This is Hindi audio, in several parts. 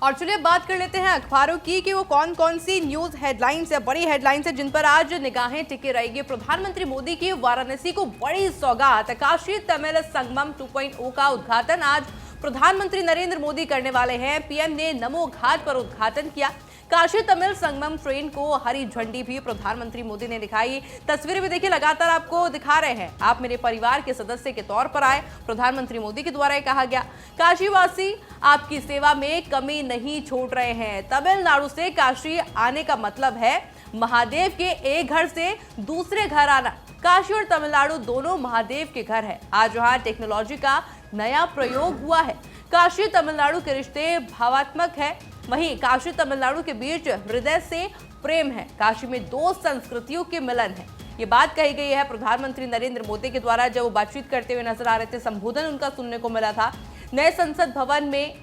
और चलिए बात कर लेते हैं अखबारों की कि वो कौन कौन सी न्यूज हेडलाइंस है, बड़ी हेडलाइंस है जिन पर आज निगाहें टिकी रहेगी। प्रधानमंत्री मोदी की वाराणसी को बड़ी सौगात, काशी तमिल संगमम 2.0 का उद्घाटन आज प्रधानमंत्री नरेंद्र मोदी करने वाले हैं। पीएम ने नमो घाट पर उद्घाटन किया। काशी तमिल संगमम ट्रेन को हरी झंडी भी प्रधानमंत्री मोदी ने दिखाई। तस्वीरें भी देखिए लगातार आपको दिखा रहे हैं। आप मेरे परिवार के सदस्य के तौर पर आए, प्रधानमंत्री मोदी के द्वारा कहा गया। काशीवासी आपकी सेवा में कमी नहीं छोड़ रहे हैं। तमिलनाडु से काशी आने का मतलब है महादेव के एक घर से दूसरे घर आना। काशी और तमिलनाडु दोनों महादेव के घर है। आज वहां टेक्नोलॉजी का नया प्रयोग हुआ है। काशी तमिलनाडु के रिश्ते भावात्मक है, वहीं काशी तमिलनाडु के बीच हृदय से प्रेम है। काशी में दो संस्कृतियों के मिलन है, ये बात कही गई है प्रधानमंत्री नरेंद्र मोदी के द्वारा जब वो बातचीत करते हुए नजर आ रहे थे। संबोधन उनका सुनने को मिला था। नए संसद भवन में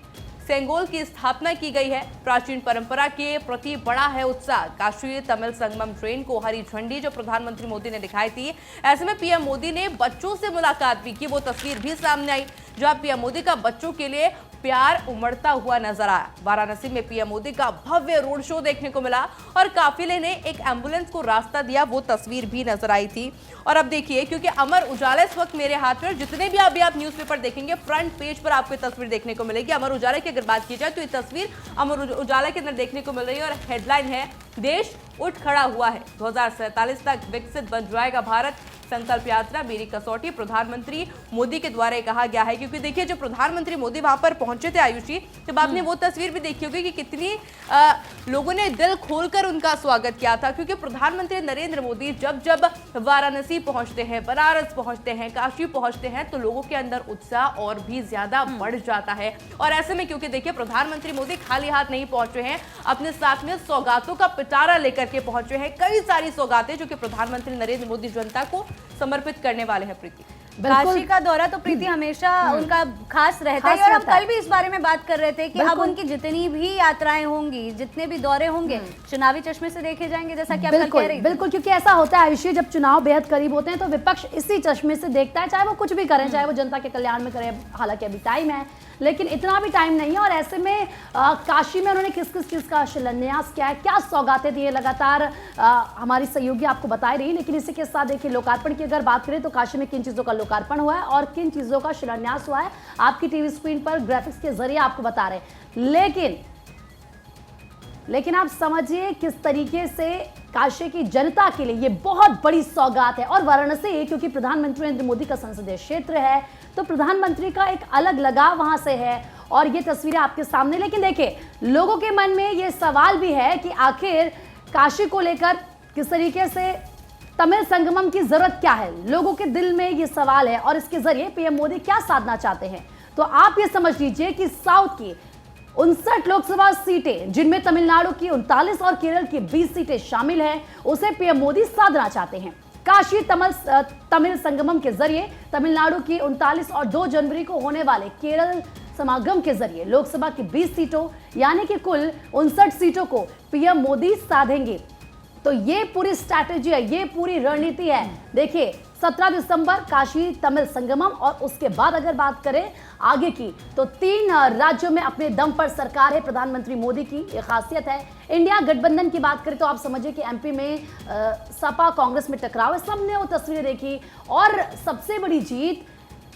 सेंगोल की स्थापना की गई है। प्राचीन परंपरा के प्रति बड़ा है उत्साह। काशी तमिल संगमम ट्रेन को हरी झंडी जो प्रधानमंत्री मोदी ने दिखाई थी। ऐसे में पीएम मोदी ने बच्चों से मुलाकात भी की। वो तस्वीर भी सामने आई जहां पीएम मोदी का बच्चों के लिए प्यार उमड़ता हुआ नजर आया। वाराणसी में पीएम मोदी का भव्य रोड शो देखने को मिला और काफिले ने एक एम्बुलेंस को रास्ता दिया, वो तस्वीर भी नजर आई थी। और अब देखिए, क्योंकि अमर उजाला इस वक्त मेरे हाथ में, जितने भी अभी आप न्यूज़पेपर देखेंगे फ्रंट पेज पर आपको तस्वीर देखने को मिलेगी। अमर उजाला की अगर बात की जाए तो ये तस्वीर अमर उजाला के अंदर देखने को मिल रही है और हेडलाइन है देश उठ खड़ा हुआ है, 2047 तक विकसित बन जाएगा भारत, संकल्प यात्रा मेरी कसौटी, प्रधानमंत्री मोदी के द्वारा कहा गया है। क्योंकि देखिए जब प्रधानमंत्री मोदी वहां पर पहुंचे थे आयुषी, तब आपने वो तस्वीर भी देखी होगी कि कितनी लोगों ने दिल खोलकर उनका स्वागत किया था। क्योंकि प्रधानमंत्री नरेंद्र मोदी जब जब वाराणसी पहुंचते हैं, बनारस पहुंचते हैं, काशी पहुंचते हैं तो लोगों के अंदर उत्साह और भी ज्यादा बढ़ जाता है। और ऐसे में क्योंकि देखिए प्रधानमंत्री मोदी खाली हाथ नहीं पहुंचे हैं, अपने साथ में सौगातों का पिटारा लेकर के पहुंचे हैं। कई सारी सौगातें जो कि प्रधानमंत्री नरेंद्र मोदी जनता को समर्पित करने वाले हैं। प्रीति, काशी का दौरा तो प्रीति हमेशा उनका खास रहता है और हम कल भी इस बारे में बात कर रहे थे कि अब उनकी जितनी भी यात्राएं होंगी, जितने भी दौरे होंगे, चुनावी चश्मे से देखे जाएंगे, जैसा कि आप कल कह रही थी। बिल्कुल, क्योंकि ऐसा होता है आयुषी, जब चुनाव बेहद करीब होते हैं तो विपक्ष इसी चश्मे से देखता है, चाहे वो कुछ भी करें, चाहे वो जनता के कल्याण में करें। हालांकि अभी टाइम है, लेकिन इतना भी टाइम नहीं है। और ऐसे में काशी में उन्होंने किस किस चीज का शिलान्यास किया है, क्या सौगातें दी है, लगातार हमारी सहयोगी आपको बता रही। लेकिन इसी के साथ देखिए लोकार्पण की अगर बात करें तो काशी में किन चीजों का लोकार्पण हुआ है और किन चीजों का शिलान्यास हुआ है, आपकी टीवी स्क्रीन पर ग्राफिक्स के जरिए आपको बता रहे हैं। लेकिन आप समझिए किस तरीके से काशी की जनता के लिए ये बहुत बड़ी सौगात है। और वाराणसी क्योंकि प्रधानमंत्री नरेंद्र मोदी का संसदीय क्षेत्र है तो प्रधानमंत्री का एक अलग लगाव वहां से है और ये तस्वीरें आपके सामने। लेकिन देखिए लोगों के मन में ये सवाल भी है कि आखिर काशी को लेकर किस तरीके से तमिल संगमम की जरूरत क्या है। लोगों के दिल में ये सवाल है और इसके जरिए पीएम मोदी क्या साधना चाहते हैं। तो आप ये समझ लीजिए कि साउथ की 59 लोकसभा सीटें, जिनमें तमिलनाडु की 39 और केरल की 20 सीटें शामिल हैं, उसे पीएम मोदी साधना चाहते हैं। काशी तमिल संगमम के जरिए तमिलनाडु की 39 और 2 जनवरी को होने वाले केरल समागम के जरिए लोकसभा की 20 सीटों यानी कि कुल 59 सीटों को पीएम मोदी साधेंगे। तो ये पूरी स्ट्रैटेजी है, ये पूरी रणनीति है। देखिए 17 दिसंबर काशी तमिल संगमम और उसके बाद अगर बात करें आगे की तो 3 राज्यों में अपने दम पर सरकार है प्रधानमंत्री मोदी की, ये खासियत है। इंडिया गठबंधन की बात करें तो आप समझिए कि एमपी में सपा कांग्रेस में टकराव है, सबने वो तस्वीरें देखी। और सबसे बड़ी जीत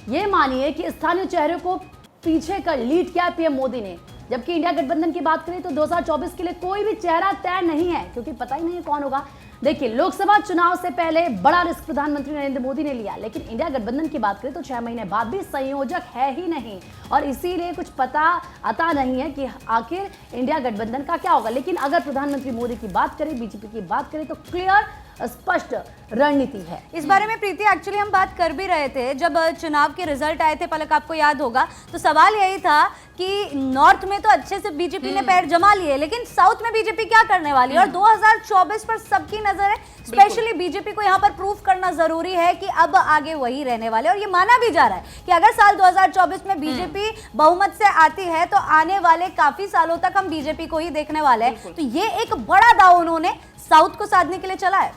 ये मानिए कि स्थानीय चेहरे को पीछे कर लीड किया पीएम मोदी ने। जबकि इंडिया गठबंधन की बात करें तो 2024 के लिए कोई भी चेहरा तय नहीं है, क्योंकि पता ही नहीं है कौन होगा। देखिए लोकसभा चुनाव से पहले बड़ा रिस्क प्रधानमंत्री नरेंद्र मोदी ने लिया, लेकिन इंडिया गठबंधन की बात करें तो 6 महीने बाद भी संयोजक है ही नहीं और इसीलिए कुछ पता आता नहीं है कि आखिर इंडिया गठबंधन का क्या होगा। लेकिन अगर प्रधानमंत्री मोदी की बात करें, बीजेपी की बात करें तो क्लियर स्पष्ट रणनीति है। इस बारे में प्रीति एक्चुअली हम बात कर भी रहे थे जब चुनाव के रिजल्ट आए थे, पलक आपको याद होगा, तो सवाल यही था कि नॉर्थ में तो अच्छे से बीजेपी ने पैर जमा लिए, लेकिन साउथ में बीजेपी क्या करने वाली है। और 2024 पर सबकी नजर है, स्पेशली बीजेपी को यहाँ पर प्रूफ करना जरूरी है कि अब आगे वही रहने वाले। और ये माना भी जा रहा है कि अगर साल 2024 में बीजेपी बहुमत से आती है तो आने वाले काफी सालों तक हम बीजेपी को ही देखने वाले हैं। तो ये एक बड़ा दाव उन्होंने साउथ को साधने के लिए चला है।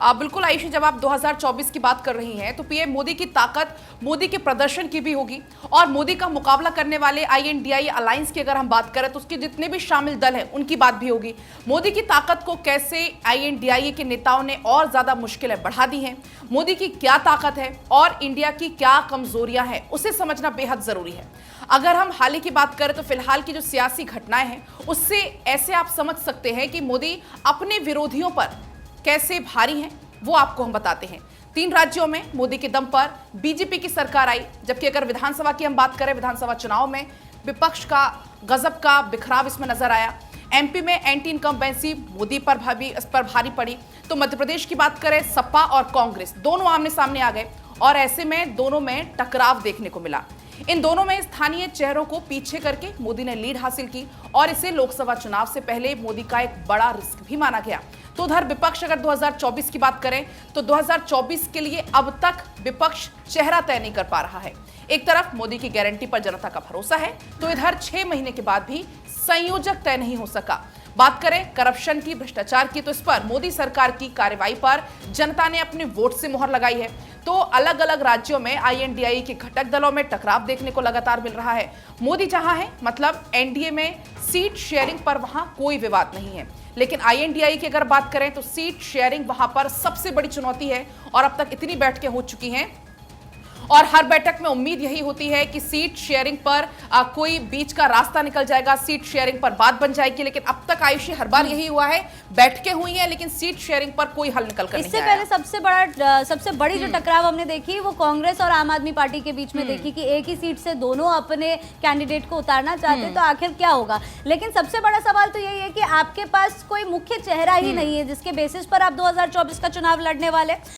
बिल्कुल आयुषी, जब आप 2024 की बात कर रही हैं तो पीएम मोदी की ताकत मोदी के प्रदर्शन की भी होगी और मोदी का मुकाबला करने वाले INDI अलायंस की अगर हम बात करें तो उसके जितने भी शामिल दल हैं उनकी बात भी होगी। मोदी की ताकत को कैसे INDI के नेताओं ने और ज्यादा मुश्किलें बढ़ा दी हैं, मोदी की क्या ताकत है और इंडिया की क्या कमजोरियां हैं, उसे समझना बेहद जरूरी है। अगर हम हाल ही की बात करें तो फिलहाल की जो सियासी घटनाएं हैं उससे ऐसे आप समझ सकते हैं कि मोदी अपने विरोधियों पर कैसे भारी हैं, वो आपको हम बताते हैं। 3 राज्यों में मोदी के दम पर बीजेपी की सरकार आई, जबकि अगर विधानसभा की हम बात करें, विधानसभा चुनाव में विपक्ष का गजब का बिखराव इसमें नजर आया। MP में एंटी इनकम्बेंसी मोदी पर भारी पड़ी। तो मध्य प्रदेश की बात करें, सपा और कांग्रेस दोनों आमने सामने आ गए और ऐसे में दोनों में टकराव देखने को मिला। इन दोनों में स्थानीय चेहरों को पीछे करके मोदी ने लीड हासिल की और इसे लोकसभा चुनाव से पहले मोदी का एक बड़ा रिस्क भी माना गया। तो उधर विपक्ष अगर 2024 की बात करें तो 2024 के लिए अब तक विपक्ष चेहरा तय नहीं कर पा रहा है। एक तरफ मोदी की गारंटी पर जनता का भरोसा है तो इधर 6 महीने के बाद भी संयोजक तय नहीं हो सका। बात करें करप्शन की, भ्रष्टाचार की, तो इस पर मोदी सरकार की कार्रवाई पर जनता ने अपने वोट से मोहर लगाई है। तो अलग अलग राज्यों में INDI के घटक दलों में टकराव देखने को लगातार मिल रहा है। मोदी जहां है, मतलब NDA में सीट शेयरिंग पर वहां कोई विवाद नहीं है, लेकिन INDI की अगर बात करें तो सीट शेयरिंग वहां पर सबसे बड़ी चुनौती है और अब तक इतनी बैठकें हो चुकी हैं और हर बैठक में उम्मीद यही होती है कि सीट शेयरिंग पर कोई बीच का रास्ता निकल जाएगा, सीट शेयरिंग पर बात बन जाएगी। लेकिन अब तक आयुषी हर बार यही हुआ है, बैठकें हुई हैं लेकिन सीट शेयरिंग पर कोई हल निकल कर नहीं आया। इससे पहले सबसे बड़ी जो टकराव हमने देखी वो कांग्रेस और आम आदमी पार्टी के बीच में देखी कि एक ही सीट से दोनों अपने कैंडिडेट को उतारना चाहते, तो आखिर क्या होगा। लेकिन सबसे बड़ा सवाल तो यही है कि आपके पास कोई मुख्य चेहरा ही नहीं है जिसके बेसिस पर आप 2024 का चुनाव लड़ने वाले।